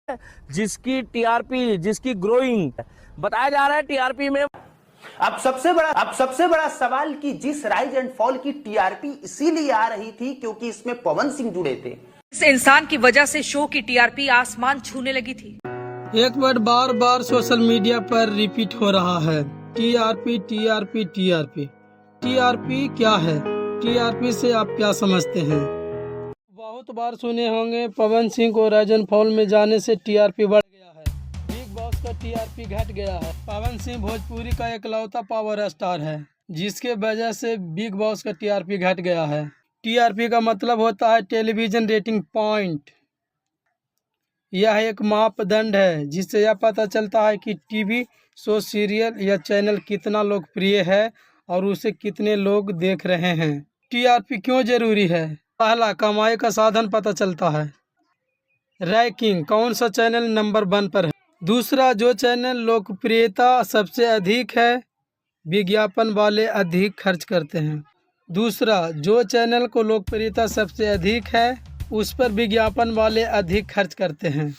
जिसकी टीआरपी, जिसकी ग्रोइंग बताया जा रहा है टीआरपी में। अब सबसे बड़ा सवाल कि जिस राइज एंड फॉल की टीआरपी इसीलिए आ रही थी क्योंकि इसमें पवन सिंह जुड़े थे। इस इंसान की वजह से शो की टीआरपी आसमान छूने लगी थी। एक वर्ड बार बार सोशल मीडिया पर रिपीट हो रहा है, टीआरपी टीआरपी टीआरपी। टीआरपी क्या है? टीआरपी से आप क्या समझते हैं? बहुत बार सुने होंगे पवन सिंह को राइज एंड फॉल में जाने से टीआरपी बढ़ गया है, बिग बॉस का टीआरपी घट गया है। पवन सिंह भोजपुरी का इकलौता पावर स्टार है जिसके वजह से बिग बॉस का टीआरपी घट गया है। टीआरपी का मतलब होता है टेलीविजन रेटिंग पॉइंट। यह एक मापदंड है जिससे यह पता चलता है कि टीवी शो, सीरियल या चैनल कितना लोकप्रिय है और उसे कितने लोग देख रहे हैं। टीआरपी क्यों जरूरी है? पहला, कमाई का साधन पता चलता है। रैंकिंग, कौन सा चैनल नंबर 1 पर है। दूसरा, जो चैनल लोकप्रियता सबसे अधिक है, विज्ञापन वाले अधिक खर्च करते हैं। दूसरा, जो चैनल को लोकप्रियता सबसे अधिक है उस पर विज्ञापन वाले अधिक खर्च करते हैं।